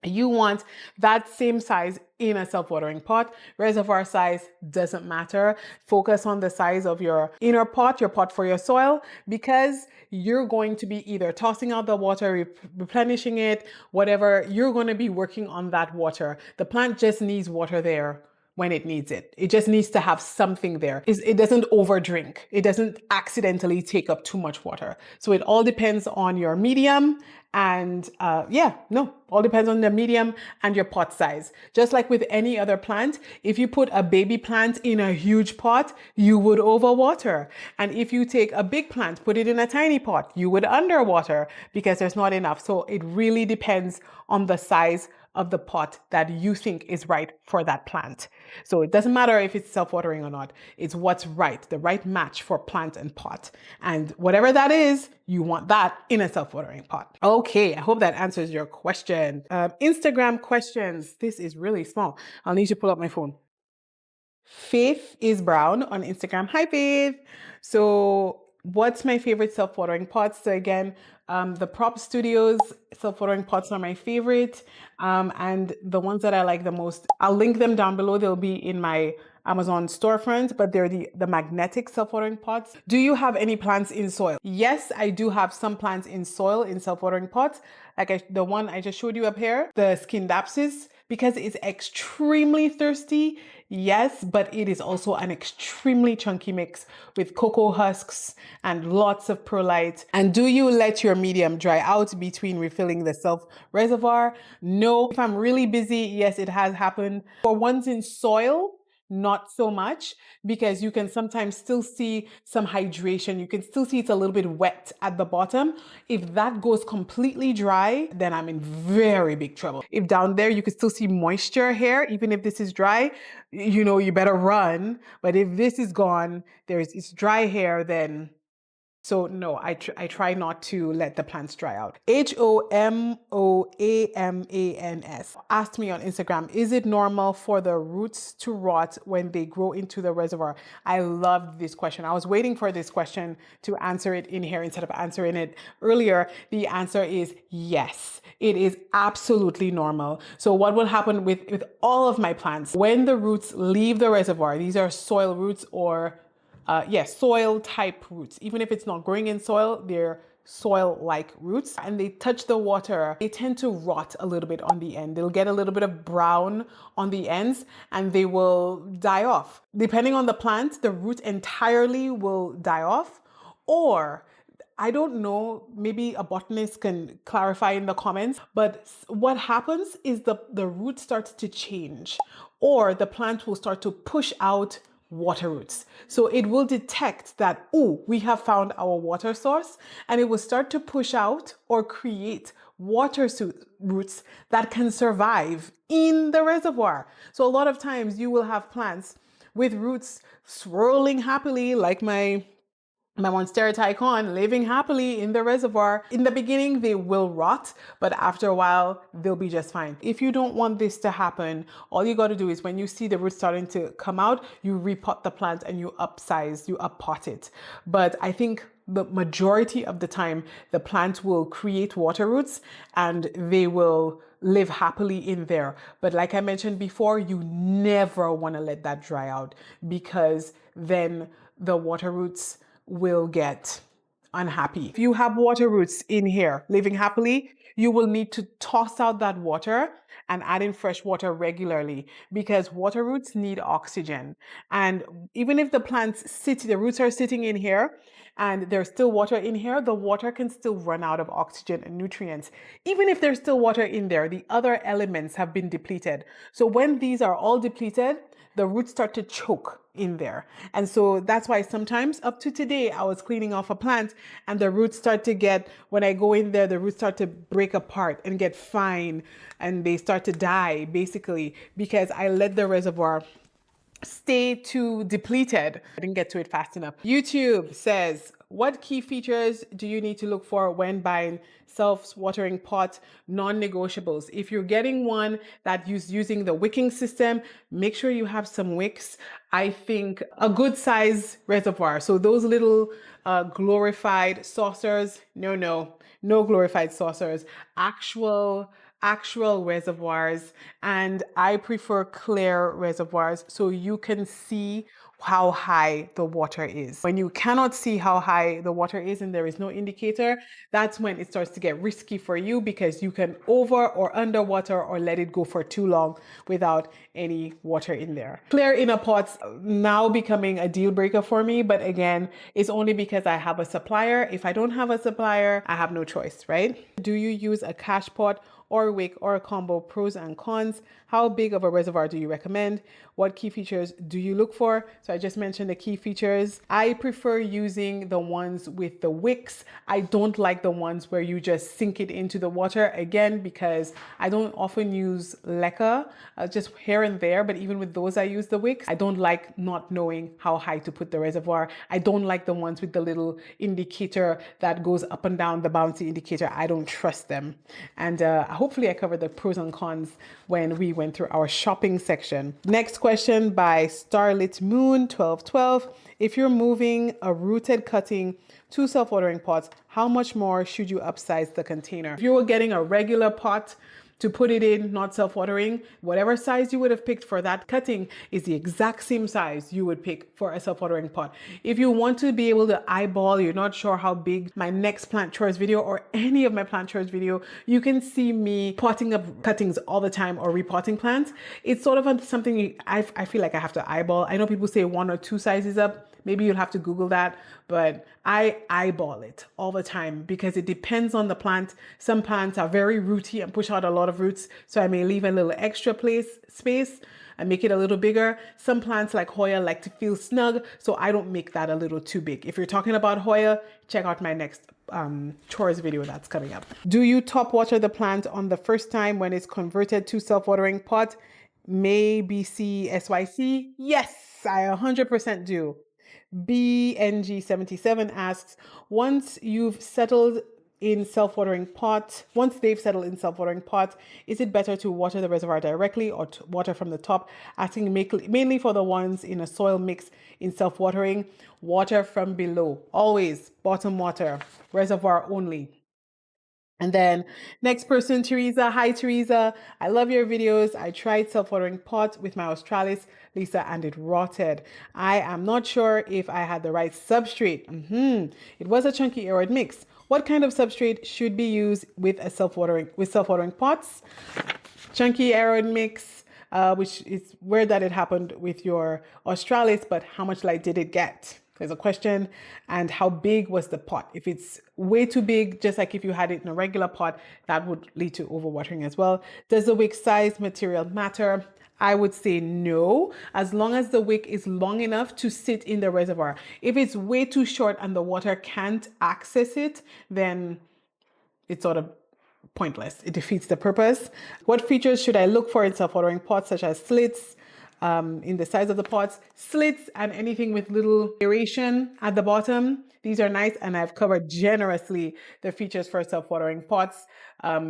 You want that same size in a self-watering pot. Reservoir size doesn't matter. Focus on the size of your inner pot, your pot for your soil, because you're going to be either tossing out the water, replenishing it, whatever. You're going to be working on that water. The plant just needs water there when it needs it. It just needs to have something there. It doesn't overdrink. It doesn't accidentally take up too much water. So it all depends on your medium and all depends on the medium and your pot size. Just like with any other plant, if you put a baby plant in a huge pot, you would overwater. And if you take a big plant, put it in a tiny pot, you would underwater because there's not enough. So it really depends on the size of the pot that you think is right for that plant. So it doesn't matter if it's self-watering or not. It's what's right, the right match for plant and pot. And whatever that is, you want that in a self-watering pot. Okay, I hope that answers your question. Instagram questions. This is really small. I'll need to pull up my phone. Faith is Brown on Instagram. Hi, Faith. So what's my favorite self-watering pots? So again, the Prop Studios self-watering pots are my favorite. And the ones that I like the most, I'll link them down below. They'll be in my Amazon storefront, but they're the magnetic self-watering pots. Do you have any plants in soil? Yes, I do have some plants in soil in self-watering pots. Like the one I just showed you up here, the Scindapsus, because it's extremely thirsty. Yes, but it is also an extremely chunky mix with cocoa husks and lots of perlite. And do you let your medium dry out between refilling the self reservoir? No. If I'm really busy, yes, it has happened. For ones in soil, not so much, because you can sometimes still see some hydration. You can still see it's a little bit wet at the bottom. If that goes completely dry, then I'm in very big trouble. If down there you can still see moisture here, even if this is dry, you know, you better run. But if this is gone, it's dry hair, then so no, I try not to let the plants dry out. Homoamans asked me on Instagram, is it normal for the roots to rot when they grow into the reservoir? I loved this question. I was waiting for this question to answer it in here instead of answering it earlier. The answer is yes. It is absolutely normal. So what will happen with all of my plants, when the roots leave the reservoir, these are soil roots or soil type roots. Even if it's not growing in soil, they're soil-like roots, and they touch the water, they tend to rot a little bit on the end. They'll get a little bit of brown on the ends and they will die off. Depending on the plant, the root entirely will die off, or I don't know, maybe a botanist can clarify in the comments, but what happens is the root starts to change, or the plant will start to push out water roots. So it will detect that, oh, we have found our water source, and it will start to push out or create water roots that can survive in the reservoir. So a lot of times you will have plants with roots swirling happily, like my Monstera Tycon, living happily in the reservoir. In the beginning, they will rot, but after a while, they'll be just fine. If you don't want this to happen, all you got to do is when you see the roots starting to come out, you repot the plant and you upsize, you uppot it. But I think the majority of the time, the plant will create water roots and they will live happily in there. But like I mentioned before, you never want to let that dry out, because then the water roots will get unhappy. If you have water roots in here living happily, you will need to toss out that water and add in fresh water regularly, because water roots need oxygen. And even if the the roots are sitting in here and there's still water in here, the water can still run out of oxygen and nutrients. Even if there's still water in there, the other elements have been depleted. So when these are all depleted, the roots start to choke in there. And so that's why sometimes, up to today, I was cleaning off a plant and the roots start to get, when I go in there, the roots start to break apart and get fine and they start to die, basically, because I let the reservoir stay too depleted. I didn't get to it fast enough. YouTube says, what key features do you need to look for when buying self-watering pot non-negotiables? If you're getting one that is using the wicking system, make sure you have some wicks. I think a good size reservoir. So those little glorified saucers, no glorified saucers, actual reservoirs. And I prefer clear reservoirs so you can see how high the water is. When you cannot see how high the water is and there is no indicator, that's when it starts to get risky for you, because you can over or underwater or let it go for too long without any water in there. Clear inner pots now becoming a deal breaker for me, but again, it's only because I have a supplier. If I don't have a supplier, I have no choice, right? Do you use a cash pot or a wick or a combo? Pros and cons. How big of a reservoir do you recommend? What key features do you look for? So I just mentioned the key features. I prefer using the ones with the wicks. I don't like the ones where you just sink it into the water, again, because I don't often use leca, just here and there. But even with those, I use the wicks. I don't like not knowing how high to put the reservoir. I don't like the ones with the little indicator that goes up and down, the bouncy indicator. I don't trust them. And hopefully I covered the pros and cons when we went through our shopping section. Next question by Starlit Moon 1212. If you're moving a rooted cutting to self-watering pots, how much more should you upsize the container? If you were getting a regular pot to put it in, not self-watering, whatever size you would have picked for that cutting is the exact same size you would pick for a self-watering pot. If you want to be able to eyeball, you're not sure how big, my next plant chores video or any of my plant chores video, you can see me potting up cuttings all the time or repotting plants. It's sort of something I feel like I have to eyeball. I know people say 1 or 2 sizes up. Maybe you'll have to Google that, but I eyeball it all the time because it depends on the plant. Some plants are very rooty and push out a lot of roots, so I may leave a little extra space and make it a little bigger. Some plants like Hoya like to feel snug, so I don't make that a little too big. If you're talking about Hoya, check out my next chores video that's coming up. Do you top water the plant on the first time when it's converted to self-watering pot? Maybe SYC? Yes, I 100% do. BNG77 asks, once they've settled in self-watering pot, is it better to water the reservoir directly or to water from the top? Asking mainly for the ones in a soil mix in self-watering. Water from below, always bottom water, reservoir only. And then next person, Teresa. Hi, Teresa. I love your videos. I tried self-watering pot with my Australis, Lisa, and it rotted. I am not sure if I had the right substrate. It was a chunky aeroid mix. What kind of substrate should be used with self-watering pots? Chunky aeroid mix, which is where that it happened with your Australis, but how much light did it get? There's a question. And how big was the pot? If it's way too big, just like if you had it in a regular pot, that would lead to overwatering as well. Does the wick size material matter? I would say no, as long as the wick is long enough to sit in the reservoir. If it's way too short and the water can't access it, then it's sort of pointless. It defeats the purpose. What features should I look for in self-watering pots, such as slits in the size of the pots, slits and anything with little aeration at the bottom? These are nice, and I've covered generously the features for self-watering pots.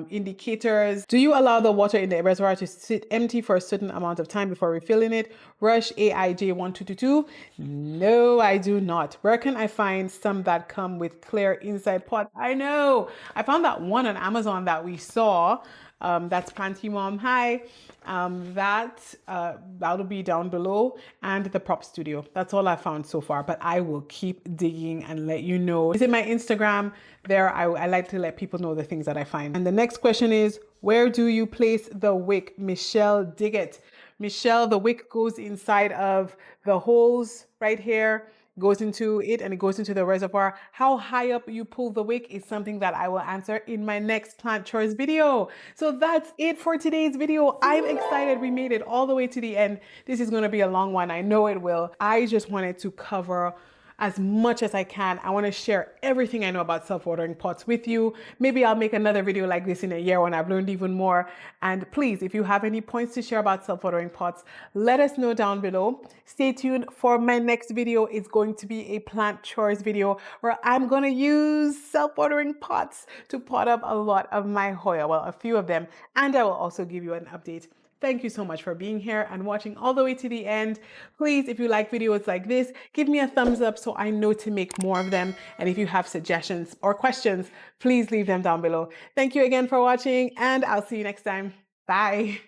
Indicators. Do you allow the water in the reservoir to sit empty for a certain amount of time before refilling it? Rush AIJ1222. No, I do not. Where can I find some that come with clear inside pot? I know. I found that one on Amazon that we saw. That's Planty Mom. Hi. That'll be down below, and the prop studio. That's all I found so far, but I will keep digging and let you know. Visit my Instagram. There, I like to let people know the things that I find. And the next question is, where do you place the wick? Michelle Diggett. Michelle, the wick goes inside of the holes right here, goes into it, and it goes into the reservoir. How high up you pull the wick is something that I will answer in my next plant chores video. So that's it for today's video. I'm excited we made it all the way to the end. This is going to be a long one. I know it will. I just wanted to cover as much as I can. I want to share everything I know about self-watering pots with you. Maybe I'll make another video like this in a year when I've learned even more. And please, if you have any points to share about self-watering pots, let us know down below. Stay tuned for my next video. It's going to be a plant chores video where I'm going to use self-watering pots to pot up a lot of my Hoya, well, a few of them. And I will also give you an update. Thank you so much for being here and watching all the way to the end. Please, if you like videos like this, give me a thumbs up so I know to make more of them. And if you have suggestions or questions, please leave them down below. Thank you again for watching, and I'll see you next time. Bye.